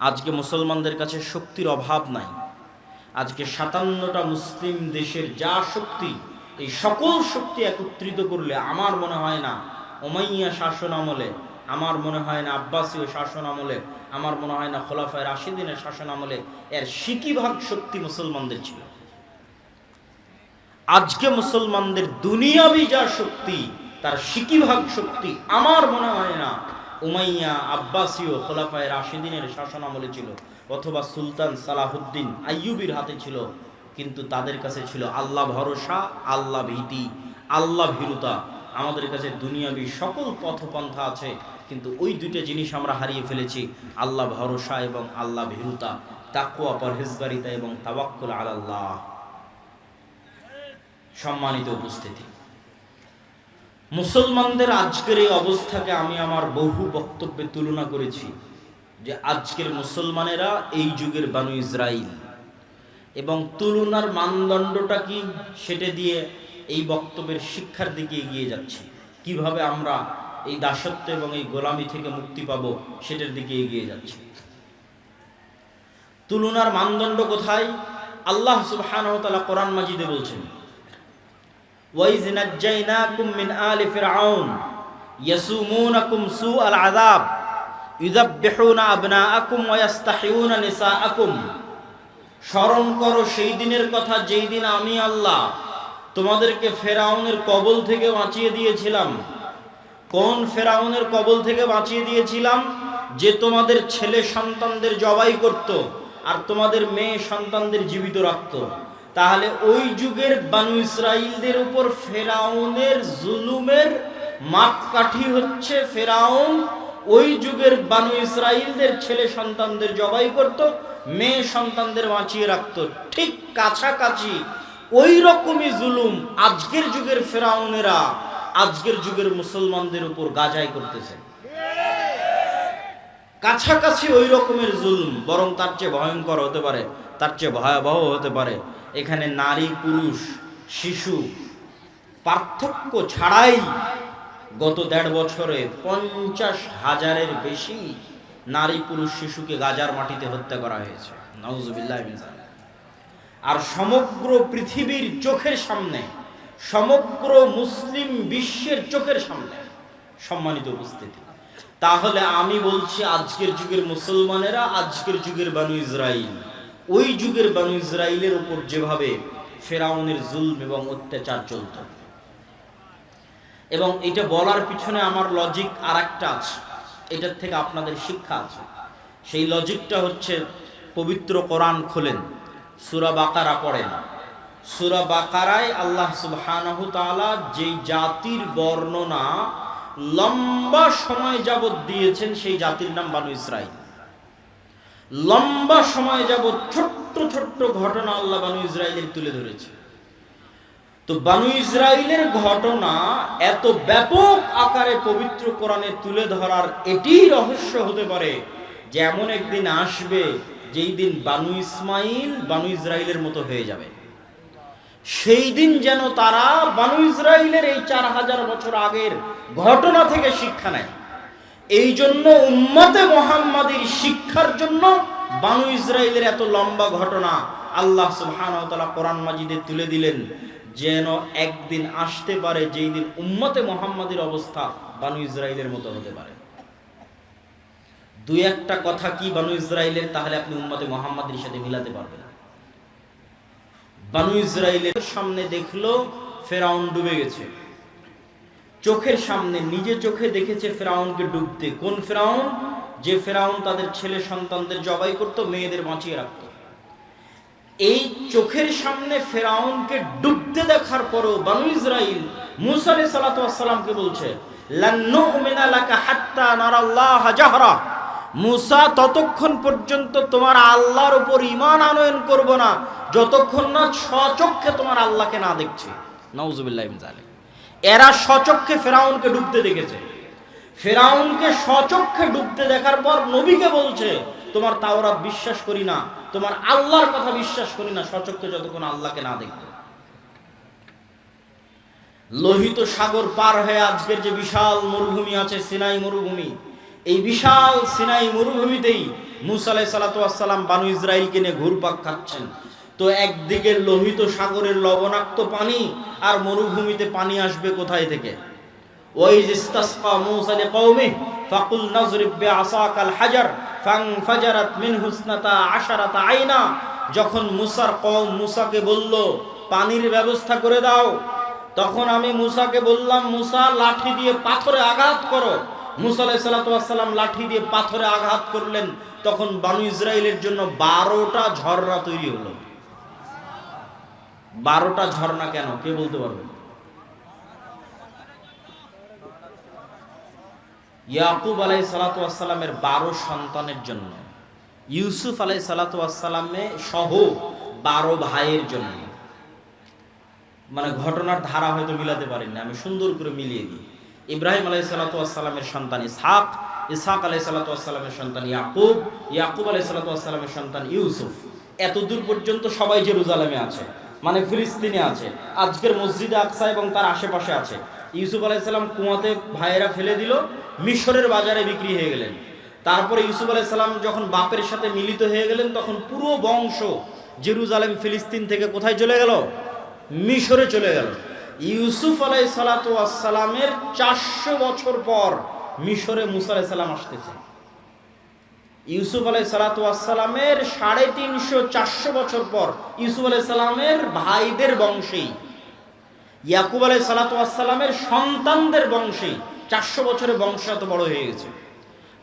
আজকে মুসলমানদের কাছে শক্তির অভাব নাই। আজকে ৫৭টা মুসলিম দেশের যা শক্তি, এই সকল শক্তি একত্রিত করলে আমার মনে হয় না উমাইয়া শাসন আমলে, আমার মনে হয় না আব্বাসীয় শাসন আমলে, আমার মনে হয় না খোলাফায়ে রাশিদিনের শাসন আমলে এর সিকিভাগ শক্তি মুসলমানদের ছিল। আজকে মুসলমানদের দুনিয়াবি যা শক্তি, তার সিকিভাগ শক্তি আমার মনে হয় না উমাইয়া আব্বাসীয় খোলাফায়ে রাশিদিনের শাসন আমলে ছিল, অথবা সুলতান সালাহুদ্দিন আইয়ুবীর হাতে ছিল। কিন্তু তাদের কাছে ছিল আল্লাহ ভরসা, আল্লাহ ভীতি, আল্লাহ ভীরুতা। আমাদের কাছে দুনিয়াবি সকল পথপন্থা আছে, কিন্তু ওই দুইটা জিনিস আমরা হারিয়ে ফেলেছি, আল্লাহ ভরসা এবং আল্লাহ ভীরুতা, তাকওয়া পরহেজগারিতা এবং তাওয়াক্কুল আলাল্লাহ। সম্মানিত উপস্থিতি, মুসলমানদের আজকের এই অবস্থাকে আমি আমার বহু বক্তব্যে তুলনা করেছি যে আজকের মুসলমানেরা এই যুগের বানু ইসরাইল, এবং তুলনার মানদণ্ডটা কি সেটা দিয়ে এই বক্তব্যের শিক্ষার দিকে এগিয়ে যাচ্ছি। কিভাবে আমরা এই দাসত্ব এবং এই গোলামি থেকে মুক্তি পাবো সেটার দিকে এগিয়ে যাচ্ছি। তুলনার মানদণ্ড কোথায়? আল্লাহ সুবহানাহু ওয়া তাআলা কোরআন মাজিদে বলছেন, ওয়াইজ নাজ্জাইনাকুম মিন আলি ফিরআউন ইয়াসুমুনাকুম সুআল আযাব ইউযাববিহুনা আবনাআকুম ওয়া ইস্তাহিয়ুনা নিসাআকুম। স্মরণ করো সেই দিনের কথা যেই দিন আমি আল্লাহ তোমাদেরকে ফেরাউনের কবল থেকে বাঁচিয়ে দিয়েছিলাম। কোন ফেরাউনের কবল থেকে বাঁচিয়ে দিয়েছিলাম? যে তোমাদের ছেলে সন্তানদের জবাই করত আর তোমাদের মেয়ে সন্তানদের জীবিত রাখত। তাহলে ওই যুগের বানু ইসরাইলদের উপর ফেরাউনের জুলুমের মাপকাঠি হচ্ছে ফেরাউন ওই যুগের বানু ইসরাইলদের ছেলে সন্তানদের জবাই করত, মেয়ে সন্তানদের বাঁচিয়ে রাখত। ঠিক কাছাকাছি ওই রকমই জুলুম আজকের যুগের ফেরাউনেরা আজকের যুগের মুসলমানদের উপর গাজাই করতেছে। কাছাকাছি ওই রকমের জুলুম, বরং তার চেয়ে ভয়ঙ্কর হতে পারে, তার চেয়ে ভয়াবহ হতে পারে। এখানে নারী পুরুষ শিশু পার্থক্য ছাড়াই গত ১.৫ বছরে ৫০,০০০-এর বেশি নারী পুরুষ শিশুকে গাজার মাটিতে হত্যা করা হয়েছে। নাউজুবিল্লাহ মিন যালিক। আর সমগ্র পৃথিবীর চোখের সামনে, সমগ্র মুসলিম বিশ্বের চোখের সামনে। সম্মানিত উপস্থিতি, তাহলে আমি বলছি আজকের যুগের মুসলমানেরা আজকের যুগের বানু ইসরাইল, ওই যুগের বানু ইসরাইলের উপর যেভাবে ফেরাউনের জুলম এবং অত্যাচার চলত। এবং এটা বলার পিছনে আমার লজিক আর একটা আছে, এটার থেকে আপনাদের শিক্ষা আছে। সেই লজিকটা হচ্ছে, পবিত্র কোরআন খোলেন, সূরা বাকারা পড়েন। সূরা বাকারায় আল্লাহ সুবহানাহু তাআলা যেই জাতির বর্ণনা লম্বা সময় যাবত দিয়েছেন, সেই জাতির নাম বানু ইসরাইল। লম্বা সময় যাবত ছোট্ট ছোট্ট ঘটনা আল্লাহ বানু ইসরাইলের তুলে ধরেছে। তো বানু ইসরাইলের ঘটনা এত ব্যাপক আকারে পবিত্র কোরআনে তুলে ধরার এটি রহস্য হতে পারে যে এমন একদিন আসবে যেই দিন বানু ইসমাইল বানু ইসরাইলের মতো হয়ে যাবে। সেই দিন যেন তারা বানু ইসরাইলের এই ৪০০০ বছর আগের ঘটনা থেকে শিক্ষা নেয়। এই জন্য উম্মতে মুহাম্মাদীর শিক্ষার জন্য বানু ইসরাইলের এত লম্বা ঘটনা আল্লাহ সুবহানাহু ওয়া তাআলা কোরআন মাজিদে তুলে দিলেন, যেন একদিন আসতে পারে যেই দিন উম্মতে মুহাম্মাদীর অবস্থা বানু ইসরাইলের মতো হতে পারে। দুই একটা কথা কি বানু ইসরাইলের, তাহলে আপনি উম্মতে মুহাম্মাদীর সাথে মিলাতে পারবেন। বানু ইসরাইলের সামনে দেখলো ফেরাউন ডুবে গেছে, চোখের সামনে নিজে চোখে দেখেছে ফেরাউনকে ডুবতে। কোন ফেরাউন? যে ফেরাউন তাদের ছেলে সন্তানদের জবাই করত, মেয়েদের বাঁচিয়ে রাখত। এই চোখের সামনে ফেরাউনকে ডুবতে দেখার পরও বানু ইসরাইল মূসা আলাইহিস সালাতু ওয়াস সালামকে বলছে, লান নুমিনা লাকা হাত্তা নারাল্লাহ জাহরা। মূসা, ততক্ষণ পর্যন্ত তোমার আল্লাহর উপর ঈমান আনয়ন করব না যতক্ষণ না স্বচক্ষে তোমার আল্লাহকে না দেখছি। নাউজুবিল্লাহি মিন যালিক। এরা স্বচক্ষে ফেরাউনকে ডুবতে দেখেছে। ফেরাউনকে স্বচক্ষে ডুবতে দেখার পর নবীকে বলছে, তোমার তাওরাত বিশ্বাস করি না, তোমার আল্লাহর কথা বিশ্বাস করি না স্বচক্ষে যতক্ষণ আল্লাহকে না দেখবে। লোহিত সাগর পার হয়ে আজকের যে বিশাল মরুভূমি আছে সিনাই মরুভূমি, এই বিশাল সিনাই মরুভূমিতেই মুসা আলাইহিস সালাতু ওয়াস সালাম বানু ইসরাইলকে নিয়ে ঘুরপাক খাচ্ছেন। তো একদিকে লোহিত সাগরের লবণাক্ত পানি, আর মরুভূমিতে পানি আসবে কোথায় থেকে? ওয়াইজ ইসতাসকা মূসা লিকওমিহি ফাকুল নাযরিব বিআসাকাল হাজার ফানফাজারাত মিনহু ইসনাতা আশারাতা আইনা। যখন মুসার কওম মুসাকে বলল পানির ব্যবস্থা করে দাও, তখন আমি মুসাকে বললাম মুসা লাঠি দিয়ে পাথরে আঘাত করো। মুসা আলাইহিস সালাতু ওয়াস সালাম লাঠি দিয়ে পাথরে আঘাত করলেন, তখন বানু ইসরাইলের জন্য 12টা ঝর্ণা তৈরি হলো। 12টা ঝর্ণা কেন, কে বলতে পারবে? ইয়াকুব আলাইহিস সালাতু ওয়াস সালামের 12 সন্তানের জন্য, ইউসুফ আলাইহিস সালাতু ওয়াস সালামে সহ 12 ভাইয়ের জন্য। মানে ঘটনার ধারা হয়তো মিলাতে পারেন না, আমি সুন্দর করে মিলিয়ে দিই। ইব্রাহিম আলাইহিস সালাতু ওয়াস সালামের সন্তান ইসহাক, ইসহাক আলাইহিস সালাতু ওয়াস সালামের সন্তান ইয়াকুব, ইয়াকুব আলাইহিস সালাতু ওয়াস সালামের সন্তান ইউসুফ। এতদূর পর্যন্ত সবাই জেরুজালেমে আছে, মানে ফিলিস্তিনে আছে, আজকের মসজিদে আকসা এবং তার আশেপাশে আছে। ইউসুফ আলাইহিস সালাম কুয়াতে ভাইয়েরা ফেলে দিল, মিশরের বাজারে বিক্রি হয়ে গেলেন। তারপরে ইউসুফ আলাইহিস সালাম যখন বাপের সাথে মিলিত হয়ে গেলেন, তখন পুরো বংশ জেরুজালেম ফিলিস্তিন থেকে কোথায় চলে গেল? মিশরে চলে গেল। ইউসুফ আলাইহিস সালাতু ওয়াস সালামের 400 বছর পর মিশরে মুসা আলাইহিস সালাম আসতেছে। ইউসুফ আলাইহিস সালাতু ওয়াস সালামের 350 400 বছর পর ইউসুফ আলাইহিস সালামের ভাইদের বংশেই, ইয়াকুব আলাইহিস সালাতু ওয়াস সালামের সন্তানদের বংশেই 400 বছরের বংশ এত বড় হয়ে গেছে।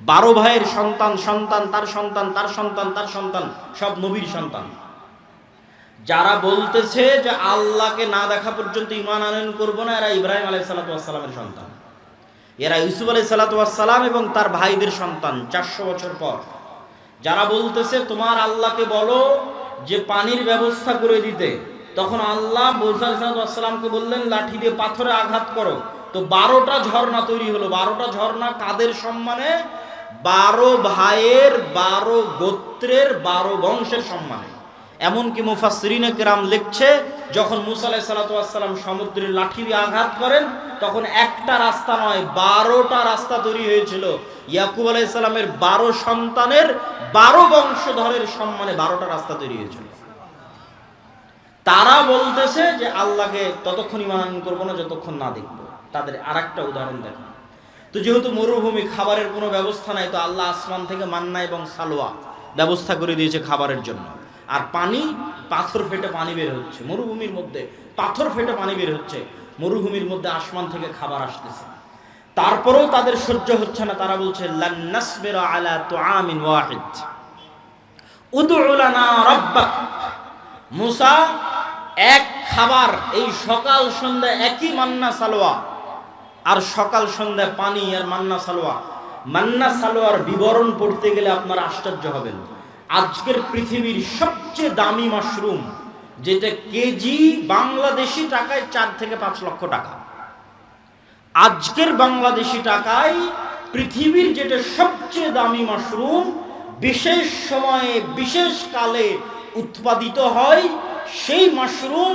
12 ভাইয়ের সন্তান, সন্তান তার সন্তান, তার সন্তান, তার সন্তান, সব নবীর সন্তান। যারা বলতেছে যে আল্লাহকে না দেখা পর্যন্ত ঈমান আনয়ন করব না, এরা ইব্রাহিম আলাইহিস সালাতু ওয়াস সালামের সন্তান, এরা ইউসুফ আলাইহিস সালাতু ওয়াস সালাম এবং তার ভাইদের সন্তান 400 বছর পর। যারা বলতেছে তোমার আল্লাহকে বলো যে পানির ব্যবস্থা করে দিতে, তখন আল্লাহ মুসা আলাইহিস সালাতু ওয়াস সালামকে বললেন লাঠি দিয়ে পাথরে আঘাত করো। তো 12টা ঝর্ণা তৈরি হলো। 12টা ঝর্ণা কাদের সম্মানে? 12 ভাইয়ের, 12 গোত্রের, 12 বংশের সম্মানে। এমনকি মুফাসসিরিনে কেরাম লিখছে, যখন মুসা আলাইহিস সালাতু ওয়াস সালাম সমুদ্রের লাঠি দিয়ে আঘাত করেন, তখন একটা রাস্তা নয় 12টা রাস্তা তৈরি হয়েছিল। ইয়াকুব আলাইহিস সালামের 12 সন্তানের 12 বংশধরের সম্মানে 12টা রাস্তা তৈরি হয়েছিল। তারা বলতেছে যে আল্লাহকে ততক্ষণ ঈমান করব না যতক্ষণ না দেখব। তাদের আরেকটা উদাহরণ দেখেন। তো যেহেতু মরুভূমি, খাবারের কোনো ব্যবস্থা নাই, তো আল্লাহ আসমান থেকে মান্না এবং সালোয়া ব্যবস্থা করে দিয়েছে খাবারের জন্য। আর পানি, পাথর ফেটে পানি বের হচ্ছে মরুভূমির মধ্যে, পাথর ফেটে পানি বের হচ্ছে মরুভূমির মধ্যে, আসমান থেকে খাবার আসতেছে। তারপরেও তাদের সহ্য হচ্ছে না, তারা বলছে লান নাসবিরা আলা তুআমিন ওয়াহিদ উদউ লানা রাব্বাক। মুসা, এক খাবার, এই সকাল সন্ধ্যা একই মান্না সালোয়া, আর সকাল সন্ধ্যা পানি আর মান্না সালোয়া। মান্না সালোয়ার বিবরণ পড়তে গেলে আপনারা আশ্চর্য হবেন। আজকের পৃথিবীর সবচেয়ে দামি মাশরুম, যেটা কেজি বাংলাদেশি টাকায় 4 থেকে 5 লক্ষ টাকা, আজকের বাংলাদেশি টাকায় পৃথিবীর যেটা সবচেয়ে দামি মাশরুম, বিশেষ সময়ে বিশেষ কালে উৎপাদিত হয়, সেই মাশরুম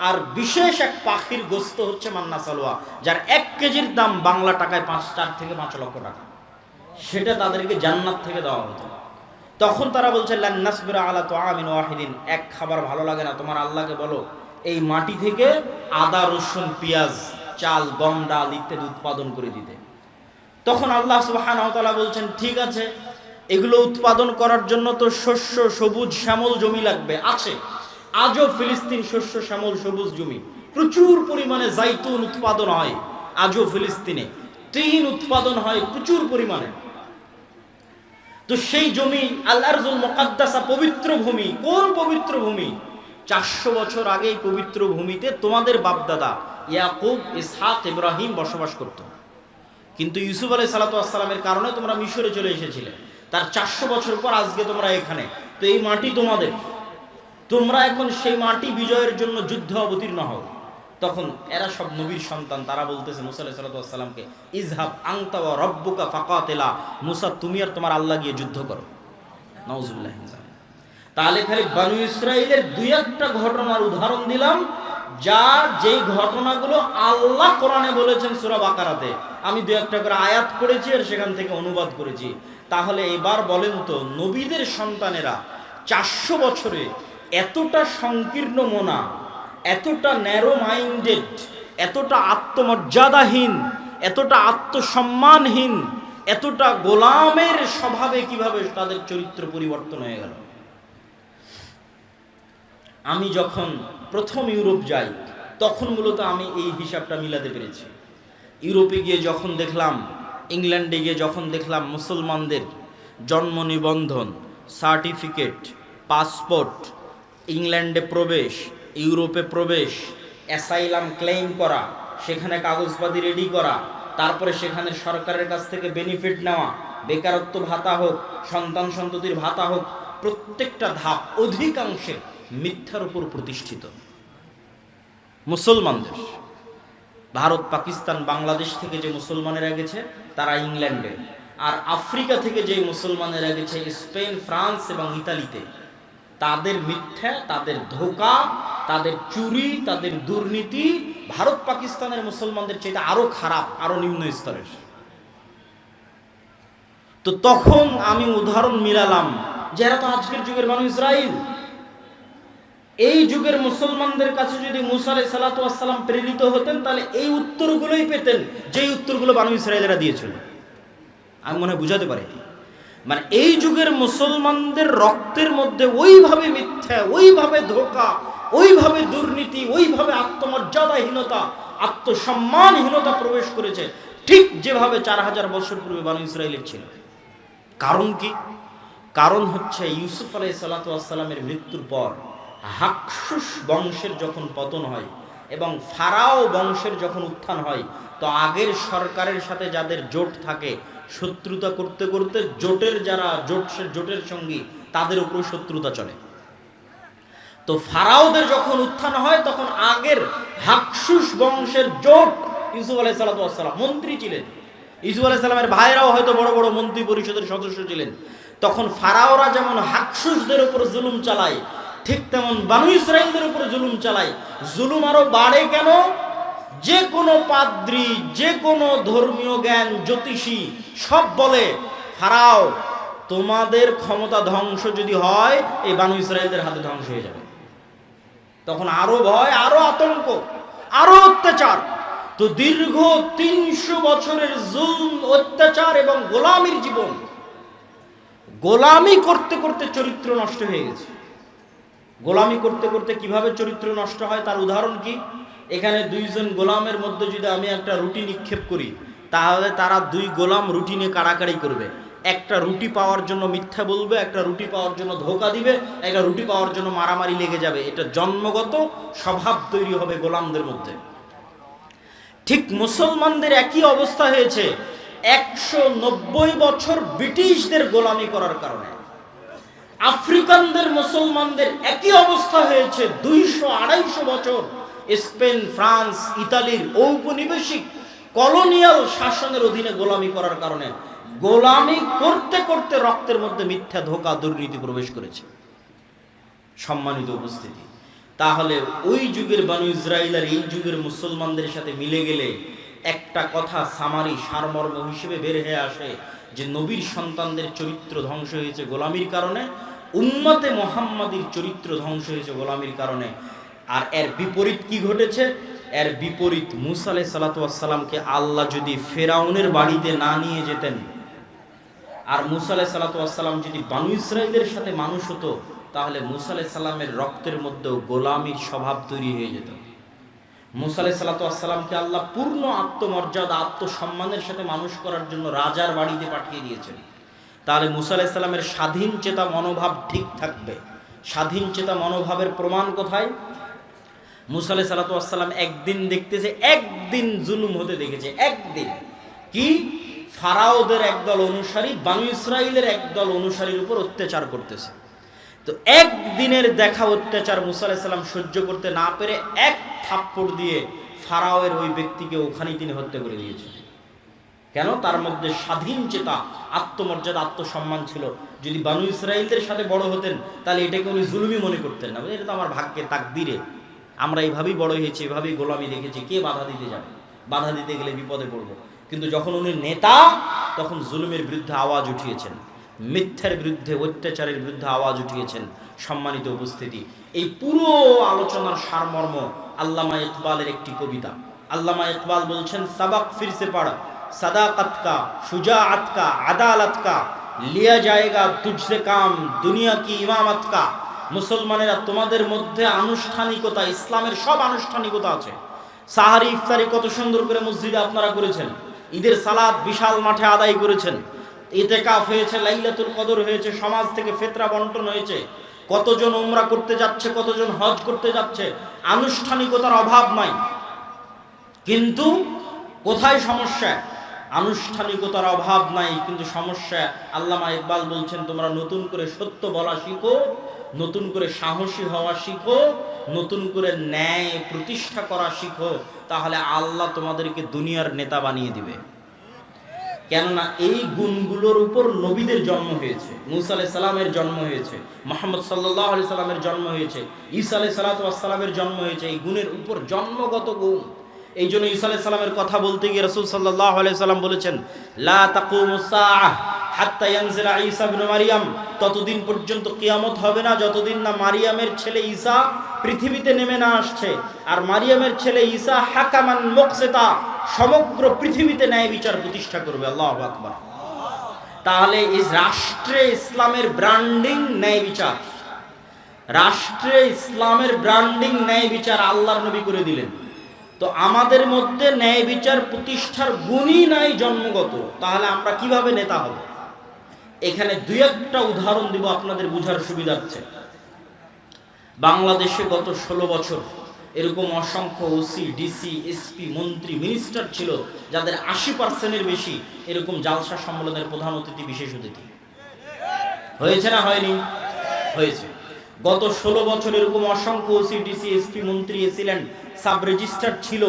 আর বিশেষ এক পাখির গোস্ত হচ্ছে মান্না সালোয়া, যার 1 কেজির দাম বাংলা টাকায় 4 থেকে 5 লক্ষ টাকা। সেটা তাদেরকে জান্নাত থেকে দেওয়া হতো। তখন তারা বলছে লান নাসবিরা আলা তুআমিন ওয়াহিদিন, এক খাবার ভালো লাগে না, তোমার আল্লাহকে বলো এই মাটি থেকে আদা, রসুন, পেঁয়াজ, চাল, গম, ডাল ইত্যাদি উৎপাদন করে দিতে। তখন আল্লাহ সুবহানাহু ওয়া তাআলা বলছেন ঠিক আছে, এগুলো উৎপাদন করার জন্য তো শস্য, সবুজ শ্যামল জমি লাগবে। আছে, আজও ফিলিস্তিন শস্য শ্যামল সবুজ জমি, প্রচুর পরিমাণে জাইতুন উৎপাদন হয়। আজও ফিলিস্তিনে তিন উৎপাদন হয় প্রচুর পরিমাণে। তো সেই জমি আল আরজুল মুকাদ্দাসা, পবিত্র ভূমি। কোন পবিত্র ভূমি? 400 বছর আগে এই পবিত্র ভূমিতে তোমাদের বাপদাদা ইয়াকুব, ইসহাক, ইব্রাহিম বসবাস করত। কিন্তু ইউসুফ আলাইহিস সালাতু ওয়াস সালামের কারণে তোমরা মিশরে চলে এসেছিলে। তার 400 বছর পর আজকে তোমরা এখানে। তো এই মাটি তোমাদের, তোমরা এখন সেই মাটি বিজয়ের জন্য যুদ্ধে অবতীর্ণ হও। তখন এরা সব নবীর সন্তান, তারা বলতেছে মুসা আলাইহিস সালাতু ওয়াস সালামকে, ইযহাব আনতা ওয়া রাব্বুকা ফাকাতিলা, মুসা তুমি আর তোমার আল্লাহ গিয়ে যুদ্ধ করো। নাউজুবিল্লাহ। তাহলে খালি বনু ইসরাইলের 2-1টা ঘটনার উদাহরণ দিলাম, যা যেই ঘটনাগুলো আল্লাহ কোরআনে বলেছেন সূরা বাকারাতে। আমি 2-1টা করে আয়াত পড়েছি আর সেখান থেকে অনুবাদ করেছি। তাহলে এবার বলেন তো, নবীদের সন্তানেরা 400 বছরে এতটা সংকীর্ণ মনা, এতটা ন্যারো মাইন্ডেড, এতটা আত্মমর্যাদাহীন, এতটা আত্মসম্মানহীন, এতটা গোলামের স্বভাবে কিভাবে তাদের চরিত্র পরিবর্তন হয়ে গেল? আমি যখন প্রথম ইউরোপ যাই তখন মূলত আমি এই হিসাবটা মিলাতে পেরেছি। ইউরোপে গিয়ে যখন দেখলাম, ইংল্যান্ডে গিয়ে যখন দেখলাম মুসলমানদের জন্ম নিবন্ধন, সার্টিফিকেট, পাসপোর্ট, ইংল্যান্ডে প্রবেশ, ইউরোপে প্রবেশ, অ্যাসাইলাম ক্লেইম করা, সেখানে কাগজপাতি রেডি করা, তারপরে সেখানে সরকারের কাছ থেকে বেনিফিট নেওয়া, বেকারত্ব ভাতা হোক, সন্তান সন্ততির ভাতা হোক, প্রত্যেকটা ধাপ অধিকাংশে মিথ্যার উপর প্রতিষ্ঠিত। মুসলমানদের ভারত, পাকিস্তান, বাংলাদেশ থেকে যে মুসলমানেরা গেছে তারা ইংল্যান্ডে, আর আফ্রিকা থেকে যে মুসলমানেরা গেছে স্পেন, ফ্রান্স এবং ইতালিতে, তাদের মিথ্যা, তাদের ধোঁকা, তাদের চুরি, তাদের দুর্নীতি ভারত পাকিস্তানের মুসলমানদের চাইতে আরো খারাপ, আরো নিম্ন স্তরের। তো তখন আমি উদাহরণ মিলালাম, যারা তো আজকের যুগের মানুষ ইসরাইল, এই যুগের মুসলমানদের কাছে যদি মুসা আলাইহিস সালাতু ওয়াস সালাম প্রেরিত হতেন তাহলে এই উত্তরগুলোই পেতেন, যেই উত্তরগুলো বানু ইসরাইলেরা দিয়েছিল। আমি মনে হয় বুঝাতে পারিনি। মানে এই যুগের মুসলমানদের রক্তের মধ্যে ওইভাবে মিথ্যা, ওইভাবে ধোঁকা, ওইভাবে দুর্নীতি, ওইভাবে আত্মমর্যাদাহীনতা, আত্মসম্মানহীনতা প্রবেশ করেছে, ঠিক যেভাবে 4000 বছর পূর্বে বানু ইসরাইলের ছিল। কারণ কি? কারণ হচ্ছে ইউসুফ আলাইহিস সালাতু ওয়াস সালামের মৃত্যুর পর হাকসুস বংশের যখন পতন হয় এবং ফারাও বংশের যখন উত্থান হয়, তো আগের সরকারের সাথে যাদের জোট থাকে, শত্রুতা করতে করতে জোটের যারা জোটের সঙ্গী তাদের উপর শত্রুতা চলে। তো ফারাওদের যখন উত্থান হয় তখন আগের হাকসুস বংশের জোট, ইউসুফ আলাইহিস সালাতু ওয়াস সালাম মন্ত্রী ছিলেন, ইউসুফ আলাইহিস সালামের ভাইরাও হয়তো বড় বড় মন্ত্রী পরিষদের সদস্য ছিলেন। তখন ফারাওরা যেমন হাকসুসদের উপর জুলুম চালায়, ঠিক তেমন বানু ইসরাইলদের উপর জুলুম চালায়। জুলুম আরো বাড়ে কেন? যে কোনো পাদ্রী, যে কোনো ধর্মীয় জ্ঞান, জ্যোতিষী সব বলে, ফারাও তোমাদের ক্ষমতা ধ্বংস যদি হয় এই বানু ইসরাইলদের হাতে ধ্বংস হয়ে যাবে। তখন আরো ভয়, আরো আতঙ্ক, আরো অত্যাচার। তো দীর্ঘ 300 বছরের জুলম, অত্যাচার এবং গোলামির জীবন, গোলামি করতে করতে চরিত্র নষ্ট হয়ে গেছে। গোলামি করতে করতে কিভাবে চরিত্র নষ্ট হয় তার উদাহরণ কি? এখানে দুইজন গোলামের মধ্যে যদি আমি একটা রুটি নিক্ষেপ করি, তাহলে তারা দুই গোলাম রুটি নিয়ে কাড়াকাড়ি করবে। একটা রুটি পাওয়ার জন্য মিথ্যা বলবে, একটা রুটি পাওয়ার জন্য ধোঁকা দিবে, একটা রুটি পাওয়ার জন্য মারামারি লেগে যাবে। এটা জন্মগত স্বভাব তৈরি হবে গোলামদের মধ্যে। ঠিক মুসলমানদের একই অবস্থা হয়েছে 190 বছর ব্রিটিশদের গোলামি করার কারণে। আফ্রিকানদের মুসলমানদের একই অবস্থা হয়েছে 200-250 বছর স্পেন, ফ্রান্স, ইতালির ঔপনিবেশিক কলোনিয়াল শাসনের অধীনে গোলামি করার কারণে। গোলামি করতে করতে রক্তের মধ্যে মিথ্যা, ধোঁকা, দুর্নীতি প্রবেশ করেছে। সম্মানিত উপস্থিতি, তাহলে ওই যুগের বানু ইসরাইল আর এই যুগের মুসলমানদের সাথে মিলে গেলে একটা কথা সামারি, সারমর্ম হিসেবে বের হয়ে আসে যে নবীর সন্তানদের চরিত্র ধ্বংস হয়েছে গোলামির কারণে, উম্মতে মুহাম্মাদির চরিত্র ধ্বংস হয়েছে গোলামির কারণে। আর এর বিপরীত কি ঘটেছে? এর বিপরীত, মুসা আলাইহিস সালাতু ওয়াস সালামকে আল্লাহ যদি ফেরাউনের বাড়িতে না নিয়ে যেতেন, আর মুসা আলাইহিস সালাতু ওয়াস সালাম যদি বানু ইসরাইলের সাথে মানুষ হতো, তাহলে মুসা আলাইহিস সালামের রক্তের মধ্যেও গোলামির স্বভাব তৈরি হয়ে যেত। মুসা আলাইহিস সালাতু ওয়াস সালামকে আল্লাহ পূর্ণ আত্মমর্যাদা, আত্মসম্মানের সাথে মানুষ করার জন্য রাজার বাড়িতে পাঠিয়ে দিয়েছেন। তাহলে মুসা আলাইহিস সালামের স্বাধীন চেতা মনোভাব ঠিক থাকবে। স্বাধীন চেতা মনোভাবের প্রমাণ কোথায়? মুসা আলাইহিস সালাতু ওয়াস সালাম একদিন দেখতেছে, একদিন জুলুম হতে দেখেছে। একদিন কি? ফারাওদের একদল অনুসারী বানু ইসরাইলের একদল অনুসারীর উপর অত্যাচার করতেছে। তো একদিনের দেখা অত্যাচার মুসা আলাইহিস সালাম সহ্য করতে না পেরে এক থাপ্পড় দিয়ে ফারাওয়ের ওই ব্যক্তিকে ওখানেই তিনি হত্যা করে দিয়েছেন। কেন? তার মধ্যে স্বাধীন চেতা, আত্মমর্যাদা, আত্মসম্মান ছিল। যদি বানু ইসরাইলদের সাথে বড় হতেন তাহলে এটাকে উনি জুলুমি মনে করতেন না। এটা তো আমার ভাগ্যে, তাকদিরে, আমরা এইভাবেই বড় হয়েছি, এভাবেই গোলামি দেখেছি, কে বাধা দিতে যাবে? বাধা দিতে গেলে বিপদে পড়বো। কিন্তু যখন উনি নেতা তখন জুলুমের বিরুদ্ধে আওয়াজ উঠিয়েছেন, মিথ্যার বিরুদ্ধে, অত্যাচারের বিরুদ্ধে আওয়াজ উঠিয়েছেন। সম্মানিত উপস্থিতি, এই পুরো আলোচনার সারমর্ম আল্লামা ইকবালের একটি কবিতা। আল্লামা ইকবাল বলছেন, সাবাক ফিরসে পড়, সাদাকত কা, শুজাআত কা, আদালত কা, লিয়া জায়েগা তুঝসে কাম, দুনিয়া কি ইমামত কা। মুসলমানেরা, তোমাদের মধ্যে আনুষ্ঠানিকতা, ইসলামের সব আনুষ্ঠানিকতা আছে। সাহারি ইফতারি কত সুন্দর করে মসজিদে আপনারা করেছেন, ঈদের সালাত বিশাল মাঠে আদায় করেছেন, ইতিকাফ হয়েছে, লাইলাতুল কদর হয়েছে, সমাজ থেকে ফিতরা বন্টন হয়েছে, কতজন উমরা করতে যাচ্ছে, কতজন হজ করতে যাচ্ছে, আনুষ্ঠানিকতার অভাব নাই। কিন্তু কোথায় সমস্যা? আনুষ্ঠানিকতার অভাব নাই, কিন্তু সমস্যা। আল্লামা ইকবাল বলছেন, তোমরা নতুন করে সত্য বলা শিখো, নতুন করে সাহসী হওয়া শিখো, নতুন করে ন্যায় প্রতিষ্ঠা করা শিখো, তাহলে আল্লাহ তোমাদেরকে দুনিয়ার নেতা বানিয়ে দিবে। কেননা এই গুণগুলোর উপর নবীদের জন্ম হয়েছে, মুসা আলাইহিস সালামের জন্ম হয়েছে, মুহাম্মদ সাল্লাল্লাহু আলাইহি সাল্লামের জন্ম হয়েছে, ঈসা আলাইহিস সালামের জন্ম হয়েছে। এই গুণের উপর জন্মগত গুণ। এই জন্য ঈসা আলাইহিস সালামের কথা বলতে গিয়ে রাসূল সাল্লাল্লাহু আলাইহি সাল্লাম বলেছেন, লা তাকুমুস সাআহ হাত্তা ইয়ানজিলা ঈসা ইবনে মারইয়াম, ততদিন পর্যন্ত কিয়ামত হবে না যতদিন না মারিয়ামের ছেলে ঈসা পৃথিবীতে নেমে না আসছে। আর মারিয়ামের ছেলে ঈসা হাকামান মুকসিতা, সমগ্র পৃথিবীতে ন্যায় বিচার প্রতিষ্ঠা করবে। আল্লাহু আকবার। তাহলে এই রাষ্ট্রে ইসলামের ব্র্যান্ডিং ন্যায় বিচার, রাষ্ট্রে ইসলামের ব্র্যান্ডিং ন্যায় বিচার আল্লাহর নবী করে দিলেন। তো আমাদের মধ্যে ন্যায় বিচার প্রতিষ্ঠার গুণই নাই জন্মগত, তাহলে আমরা কিভাবে নেতা হব? এখানে দুই একটা উদাহরণ দিব আপনাদের বুঝার সুবিধার্থে। বাংলাদেশে গত 16 বছর এরকম অসংখ্য ওসি, ডিসি, এসপি, মন্ত্রী, মিনিস্টার ছিল যাদের 80%-এর বেশি এরকম জালসা সম্মেলনের প্রধান অতিথি, বিশেষ অতিথি হয়েছে না হয়নি? হয়েছে। গত 16 বছর এরকম অসংখ্য ওসি, ডিসি, এসপি, মন্ত্রী, এসিল্যান্ড, সাব রেজিস্ট্রার ছিল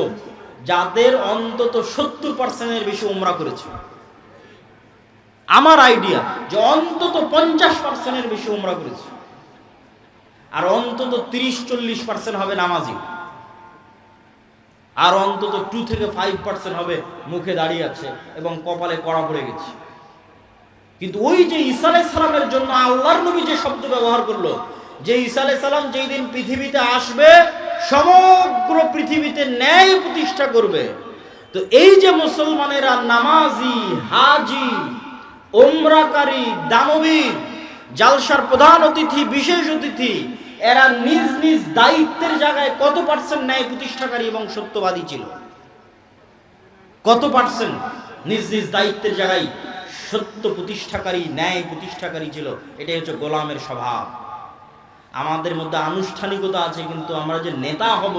যাদের অন্তত 70%-এর বেশি উমরা করেছে। আমার আইডিয়া যে অন্তত 50%-এর বেশি উমরা করেছে, আর অন্তত 30-40% হবে নামাজি, আর অন্তত 2 থেকে 5% হবে মুখে দাঁড়িয়ে আছে এবং কপালে কড়া পড়ে গেছে। কিন্তু ওই যে ঈসা আলাইহিস সালামের জন্য আল্লাহর নবী যে শব্দ ব্যবহার করলো, যে ঈসা আলাইহিস সালাম যেই দিন পৃথিবীতে আসবে সমগ্র পৃথিবীতে ন্যায় প্রতিষ্ঠা করবে। তো এই যে মুসলমানেরা নামাজি, হাজি, উমরাকারী, দানবীর, জালসার প্রধান অতিথি, বিশেষ অতিথি, এরা নিজ নিজ দায়িত্বের জায়গায় কত পার্সেন্ট ন্যায় প্রতিষ্ঠাকারী এবং সত্যবাদী ছিল? কত পার্সেন্ট নিজ নিজ দায়িত্বের জায়গায় সত্য প্রতিষ্ঠাকারী, ন্যায় প্রতিষ্ঠাকারী ছিল? এটাই হচ্ছে গোলামের স্বভাব। আমাদের মধ্যে আনুষ্ঠানিকতা আছে, কিন্তু আমরা যে নেতা হব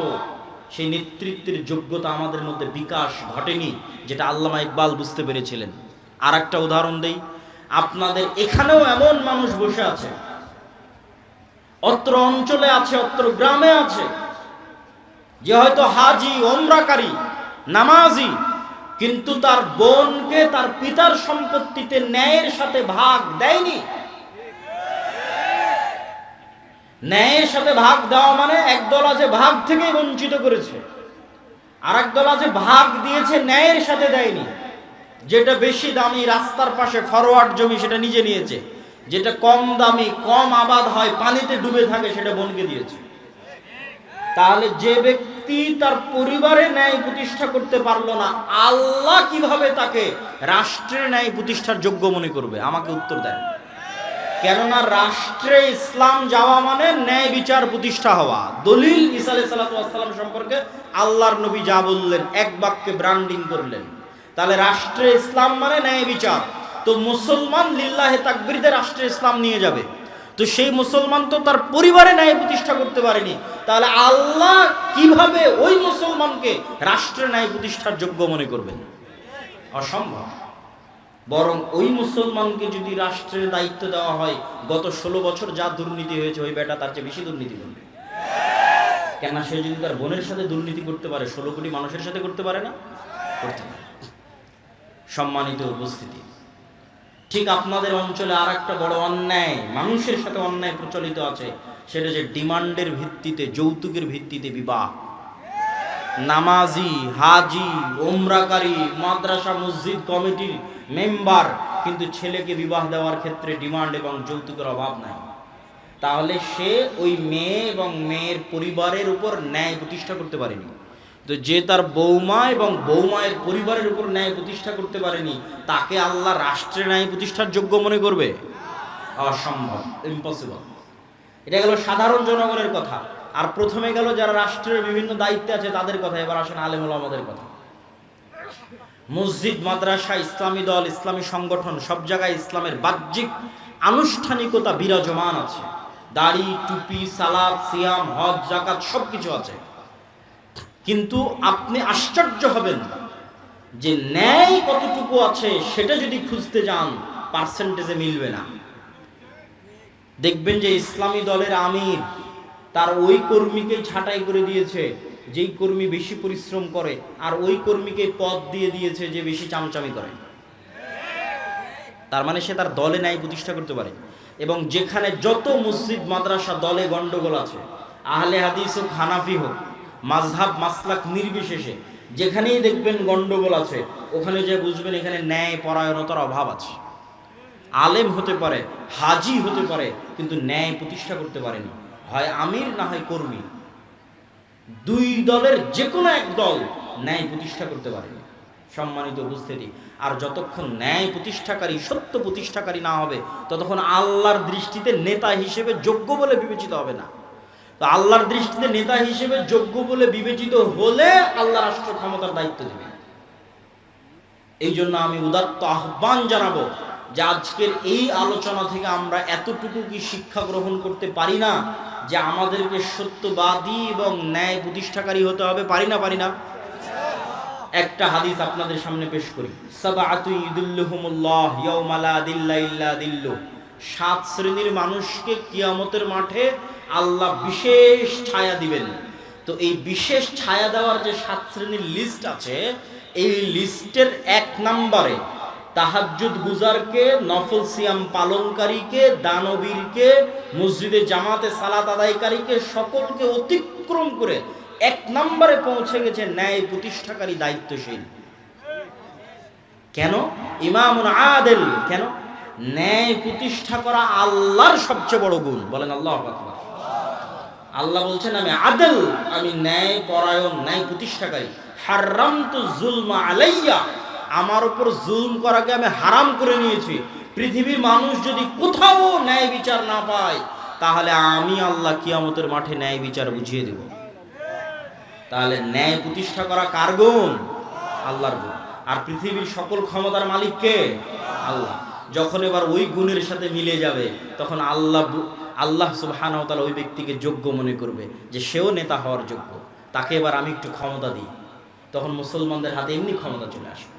সেই নেতৃত্বের যোগ্যতা আমাদের মধ্যে বিকাশ ঘটেনি, যেটা আল্লামা ইকবাল বুঝতে পেরেছিলেন। আর একটা উদাহরণ দেই, আপনাদের এখানেও এমন মানুষ বসে আছে, অত্র অঞ্চলে আছে, অত্র গ্রামে আছে, যে হয়তো হাজি, ওমরাকারী, নামাজি, কিন্তু তার বোনকে তার পিতার সম্পত্তিতে ন্যায়ের সাথে ভাগ দেয়নি। ন্যায়ের সাথে ভাগ দেওয়া মানে একদল আছে ভাগ থেকে বঞ্চিত করেছে, আর একদল আছে ভাগ দিয়েছে ন্যায়ের সাথে দেয়নি। যেটা বেশি দামি রাস্তার পাশে ফরওয়ার্ড জমি সেটা নিজে নিয়েছে, যেটা কম দামি, কম আবাদ হয়, পানিতে ডুবে থাকে, সেটা বোনকে দিয়েছে। তাহলে যে ব্যক্তি তার পরিবারে ন্যায় প্রতিষ্ঠা করতে পারলো না, আল্লাহ কিভাবে তাকে রাষ্ট্রের ন্যায় প্রতিষ্ঠার যোগ্য মনে করবে? আমাকে উত্তর দেন। কেননা রাষ্ট্রে ইসলাম যাওয়া মানে ন্যায় বিচার প্রতিষ্ঠা হওয়া। দলিল ঈসা আলাইহিস সালাম সম্পর্কে আল্লাহর নবী যা বললেন, এক বাক্যে ব্র্যান্ডিং করলেন। তাহলে রাষ্ট্রে ইসলাম মানে ন্যায় বিচার। তো মুসলমান লিল্লাহে তাকবীরতে রাষ্ট্রে ইসলাম নিয়ে যাবে, তো সেই মুসলমান তো তার পরিবারে ন্যায় প্রতিষ্ঠা করতে পারেনি, তাহলে আল্লাহ কিভাবে ওই মুসলমানকে রাষ্ট্রে ন্যায় প্রতিষ্ঠার যোগ্য মনে করবেন? অসম্ভব। বরং ওই মুসলমানকে যদি রাষ্ট্রের দায়িত্ব দেওয়া হয়, গত 16 বছর যা দুর্নীতি হয়েছে, ওই বেটা তার চেয়ে বেশি দুর্নীতি করবে। কেন? সে যদি তার বোনের সাথে দুর্নীতি করতে পারে, 16 কোটি মানুষের সাথে করতে পারে না? করতে পারে। সম্মানিত উপস্থিতি, ঠিক আপনাদের অঞ্চলে আর একটা বড় অন্যায়, মানুষের সাথে অন্যায় প্রচলিত আছে, সেটা যে ডিমান্ডের ভিত্তিতে, যৌতুকের ভিত্তিতে বিবাহ। নামাজি, হাজি, ওমরাকারী, মাদ্রাসা মসজিদ কমিটির মেম্বার, কিন্তু ছেলেকে বিবাহ দেওয়ার ক্ষেত্রে ডিমান্ড এবং যৌতুকের অভাব নাই, তাহলে সে ওই মেয়ে এবং মেয়ের পরিবারের উপর ন্যায় প্রতিষ্ঠা করতে পারেনি। তো যে তার বৌমা এবং বৌমায়ের পরিবারের উপর ন্যায় প্রতিষ্ঠা করতে পারেনি, তাকে আল্লাহ রাষ্ট্রে ন্যায় প্রতিষ্ঠার যোগ্য মনে করবে? অসম্ভব, ইম্পসিবল। এটা গেল সাধারণ জনগণের কথা। আর প্রথমে গেল যারা রাষ্ট্রের বিভিন্ন দায়িত্বে আছে তাদের কথা। এবার আসেন আলেম ওলামাদের কথা। মসজিদ, মাদ্রাসা, ইসলামী দল, ইসলামী সংগঠন, সব জায়গায় ইসলামের বাহ্যিক আনুষ্ঠানিকতা বিরাজমান আছে। দাড়ি, টুপি, সালাত, সিয়াম, হজ, যাকাত সবকিছু আছে, কিন্তু আপনি আশ্চর্য হবেন যে ন্যায় কতটুকু আছে সেটা যদি খুঁজতে যান পার্সেন্টেজে মিলবে না। দেখবেন যে ইসলামী দলের আমির তার ওই কর্মীকে ছাঁটাই করে দিয়েছে যেই কর্মী বেশি পরিশ্রম করে, আর ওই কর্মীকে পদ দিয়ে দিয়েছে যে বেশি চামচামি করে। তার মানে সে তার দলে ন্যায় প্রতিষ্ঠা করতে পারে। এবং যেখানে যত মসজিদ, মাদ্রাসা, দলে গন্ডগোল আছে, আহলে হাদিস হোক, হানাফি হোক, মাযহাব মাসলাক নির্বিশেষে যেখানেই দেখবেন গন্ডগোল আছে, ওখানে যে বুঝবেন এখানে ন্যায় পরায়ণতার অভাব আছে। আলেম হতে পারে, হাজি হতে পারে, কিন্তু ন্যায় প্রতিষ্ঠা করতে পারেনি। হয় আমির না হয় কর্মী, দুই দলের যে কোনো এক দল ন্যায় প্রতিষ্ঠা করতে পারেনি। সম্মানিত উপস্থিতি, আর যতক্ষণ ন্যায় প্রতিষ্ঠাকারী, সত্য প্রতিষ্ঠাকারী না হবে, ততক্ষণ আল্লাহর দৃষ্টিতে নেতা হিসেবে যোগ্য বলে বিবেচিত হবে না। তো আল্লাহর দৃষ্টিতে নেতা হিসেবে যোগ্য বলে বিবেচিত হলে আল্লাহ রাষ্ট্র ক্ষমতার দায়িত্ব দেবে। এই জন্য আমি উদাত্ত আহ্বান জানাবো যে আজকের এই আলোচনা থেকে আমরা এতটুকু কি শিক্ষা গ্রহণ করতে পারি না যে আমাদেরকে সত্যবাদী এবং ন্যায় প্রতিষ্ঠাকারী হতে হবে? পারি না? একটা হাদিস আপনাদের সামনে পেশ করি। সাবআতু ইযিল্লুহুমুল্লাহ ইয়াওমা লা দিল্লা ইল্লা দিল্লু। 7 শ্রেণীর মানুষকে কিয়ামতের মাঠে আল্লাহ বিশেষ ছায়া দিবেন। তো এই বিশেষ ছায়া দেওয়ার যে 7 শ্রেণীর লিস্ট আছে, এই লিস্টের 1 নম্বরে তাহাজ্জুদ গুজারকে, নফল সিয়াম পালনকারীকে, দানবীরকে, মসজিদে জামাতে সালাত আদায়কারীকে, সকলকে অতিক্রম করে 1 নম্বরে পৌঁছে গেছে ন্যায় প্রতিষ্ঠাকারী, দায়িত্বশীল। কেন? ইমামুন আদিল। কেন? ন্যায় প্রতিষ্ঠা করা আল্লাহর সবচেয়ে বড় গুণ। বলেন আল্লাহু আকবার। আল্লাহ বলছেন আমি আদিল, আমি ন্যায় পরায়ণ, ন্যায় প্রতিষ্ঠাকারী। হারামতু যুলমা আলাইয়া, আমার উপর জুলম করাকে আমি হারাম করে নিয়েছি। পৃথিবীর মানুষ যদি কোথাও ন্যায় বিচার না পায়, তাহলে আমি আল্লাহ কিয়ামতের মাঠে ন্যায় বিচার বুঝিয়ে দেব। তাহলে ন্যায় প্রতিষ্ঠা করা কার গুণ? আল্লাহর গুণ। আর পৃথিবীর সকল ক্ষমতার মালিক কে? আল্লাহ। যখন এবার ওই গুণের সাথে মিলে যাবে, তখন আল্লাহ সুবহানাহু ওয়া তাআলা ওই ব্যক্তিকে যোগ্য মনে করবে যে সেও নেতা হওয়ার যোগ্য, তাকে এবার আমি একটু ক্ষমতা দিই। তখন মুসলমানদের হাতে এমনি ক্ষমতা চলে আসবে,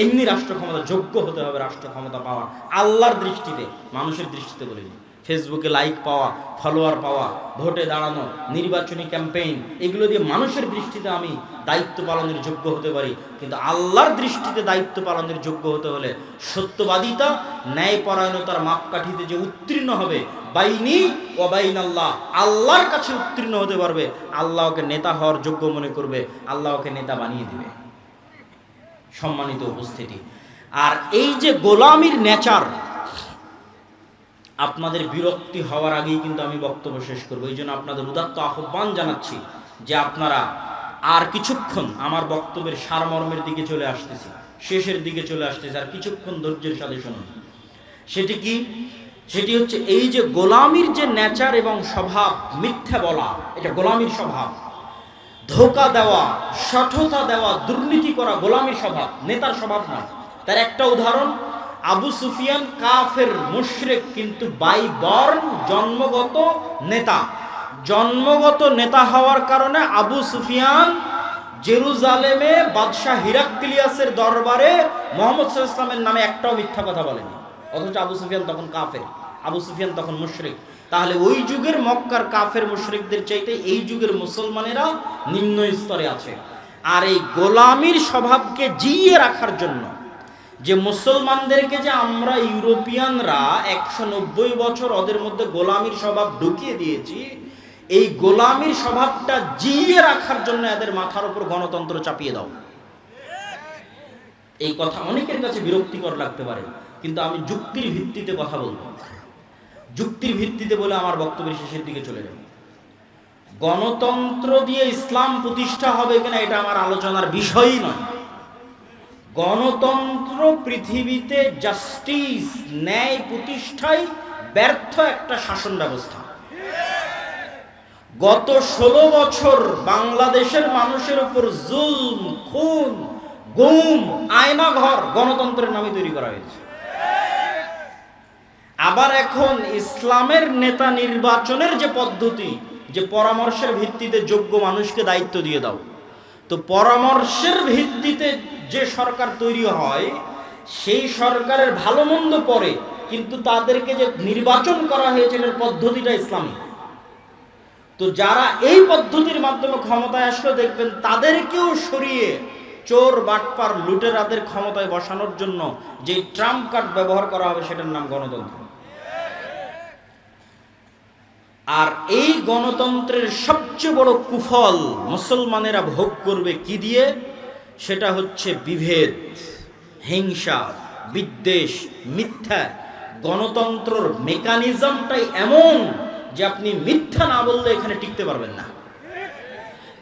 এমনি রাষ্ট্র ক্ষমতা। যোগ্য হতে হবে রাষ্ট্র ক্ষমতা পাওয়া আল্লাহর দৃষ্টিতে, মানুষের দৃষ্টিতে বলিনি। ফেসবুকে লাইক পাওয়া, ফলোয়ার পাওয়া, ভোটে দাঁড়ানো, নির্বাচনী ক্যাম্পেইন, এগুলো দিয়ে মানুষের দৃষ্টিতে আমি দায়িত্ব পালনের যোগ্য হতে পারি, কিন্তু আল্লাহর দৃষ্টিতে দায়িত্ব পালনের যোগ্য হতে হলে সত্যবাদিতা, ন্যায়পরায়ণতার মাপকাঠিতে যে উত্তীর্ণ হবে, বাইনি ও বাইন আল্লাহ, আল্লাহর কাছে উত্তীর্ণ হতে পারবে, আল্লাহ ওকে নেতা হওয়ার যোগ্য মনে করবে, আল্লাহ ওকে নেতা বানিয়ে দিবে। সম্মানিত উপস্থিতি, আর এই যে গোলামির নেচার, আপনাদের বিরক্তি হওয়ার আগেই কিন্তু আমি বক্তব্য শেষ করবো। এই জন্য আপনাদের উদাত্ত আহ্বান জানাচ্ছি যে আপনারা আর কিছুক্ষণ, আমার বক্তব্যের সারমর্মের দিকে চলে আসতেছি, শেষের দিকে চলে আসতেছি, আর কিছুক্ষণ ধৈর্যের সাথে শুনুন। সেটি কি? সেটি হচ্ছে এই যে গোলামির যে নেচার এবং স্বভাব, মিথ্যা বলা, এটা গোলামির স্বভাব। ধোঁকা দেওয়া, সঠতা দেওয়া, দুর্নীতি করা গোলামির স্বভাব, নেতার স্বভাব নয়। তার একটা উদাহরণ, আবু সুফিয়ান কাফের মুশরিক, কিন্তু বাই বর্ন জন্মগত নেতা। জন্মগত নেতা হওয়ার কারণে আবু সুফিয়ান জেরুজালেমে বাদশাহ হিরাক্লিয়াসের দরবারে মুহাম্মদ সাল্লাল্লাহু আলাইহি ওয়াসাল্লামের নামে একটাও মিথ্যা কথা বলেনি, অথচ আবু সুফিয়ান তখন কাফের, আবু সুফিয়ান তখন মুশরিক। তাহলে ওই যুগের মক্কার কাফের মুশরিকদের চাইতে এই যুগের মুসলমানেরা নিম্ন স্তরে আছে। আর এই গোলামির স্বভাবকে জিইয়ে রাখার জন্য, যে মুসলমানদেরকে যে আমরা ইউরোপিয়ানরা 190 বছর ওদের মধ্যে গোলামির স্বভাব ঢুকিয়ে দিয়েছি, এই গোলামির স্বভাবটা জিয়ে রাখার জন্য এদের মাথার উপর গণতন্ত্র চাপিয়ে দাও। এই কথা অনেকের কাছে বিরক্তিকর লাগতে পারে, কিন্তু আমি যুক্তির ভিত্তিতে কথা বলবো। যুক্তির ভিত্তিতে বলে আমার বক্তব্যের শেষের দিকে চলে যাব। গণতন্ত্র দিয়ে ইসলাম প্রতিষ্ঠা হবে কিনা এটা আমার আলোচনার বিষয়ই নয়। গণতন্ত্র পৃথিবীতে জাস্টিস, ন্যায় প্রতিষ্ঠায় ব্যর্থ একটা শাসন ব্যবস্থা। গত 16 বছর বাংলাদেশের মানুষের উপর জুলম, খুন, গুম, আয়নাঘর গণতন্ত্রের নামে তৈরি করা হয়েছে। আবার এখন ইসলামের নেতা নির্বাচনের যে পদ্ধতি, যে পরামর্শের ভিত্তিতে যোগ্য মানুষকে দায়িত্ব দিয়ে দাও, তো পরামর্শের ভিত্তিতে যে সরকার তৈরি হয় সেই সরকারের ভালো মন্দ পরে, কিন্তু তাদেরকে যে নির্বাচন করা হয়েছে এর পদ্ধতিটা ইসলামিক। তো যারা এই পদ্ধতির মাধ্যমে ক্ষমতায় আসলে দেখবেন তাদেরকেও সরিয়ে চোর, বাটপার, লুটেরাদের ক্ষমতায় বসানোর জন্য যে ট্রাম্প কার্ড ব্যবহার করা হবে সেটার নাম গণতন্ত্র। আর এই গণতন্ত্রের সবচেয়ে বড় কুফল মুসলমানেরা ভোগ করবে কি দিয়ে? সেটা হচ্ছে বিভেদ, হিংসা, বিদ্বেষ, মিথ্যা। গণতন্ত্রের মেকানিজমটাই এমন যে আপনি মিথ্যা না বললে এখানে টিকতে পারবেন না।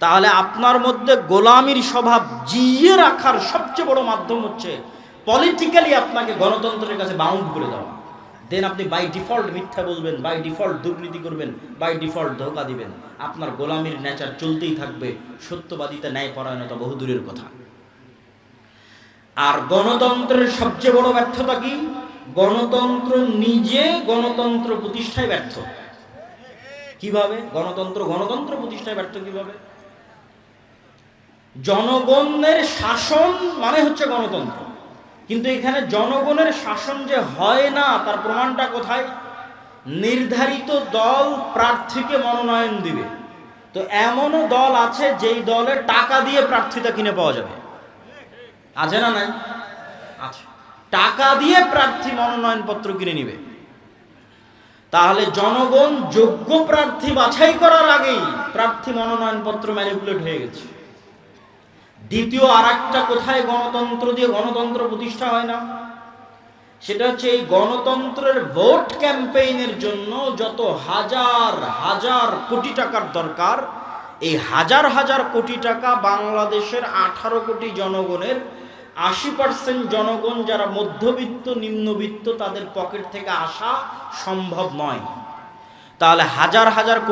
তাহলে আপনার মধ্যে গোলামির স্বভাব জিয়ে রাখার সবচেয়ে বড় মাধ্যম হচ্ছে পলিটিক্যালি আপনাকে গণতন্ত্রের কাছে বাউন্ড করে দেওয়া। দেন আপনি বাই ডিফল্ট মিথ্যা বলবেন, বাই ডিফল্ট দুর্নীতি করবেন, বাই ডিফল্ট ধোঁকা দিবেন। আপনার গোলামির নেচার চলতেই থাকবে। সত্যবাদিতা, ন্যায়পরায়ণতা বহুদূরের কথা। আর গণতন্ত্রের সবচেয়ে বড় ব্যর্থতা কি? গণতন্ত্র নিজে গণতন্ত্র প্রতিষ্ঠায় ব্যর্থ। কিভাবে গণতন্ত্র প্রতিষ্ঠায় ব্যর্থ কিভাবে? জনগণের শাসন মানে হচ্ছে গণতন্ত্র, কিন্তু এখানে জনগণের শাসন যে হয় না তার প্রমাণটা কোথায়? নির্ধারিত দল প্রার্থীকে মনোনয়ন দিবে, তো এমনও দল আছে যেই দলে টাকা দিয়ে প্রার্থীতা কিনে পাওয়া যাবে। আছে না নাই? আছে। টাকা দিয়ে প্রার্থী মনোনয়ন পত্র কিনে নিবে। তাহলে জনগণ যোগ্য প্রার্থী বাছাই করার আগেই প্রার্থী মনোনয়ন পত্র ম্যানিপুলেট হয়ে গেছে। দ্বিতীয় আরেকটা কোথায় গণতন্ত্র দিয়ে গণতন্ত্র প্রতিষ্ঠা হয় না, সেটা হচ্ছে এই গণতন্ত্রের ভোট ক্যাম্পেইনের জন্য যত হাজার হাজার কোটি টাকার দরকার, এই হাজার হাজার কোটি টাকা বাংলাদেশের 18 কোটি জনগণের 80% জনগণ যারা মধ্যবিত্ত, নিম্নবিত্ত, তাদের পকেট থেকে আসা সম্ভব নয়। তাহলে হাজার হাজার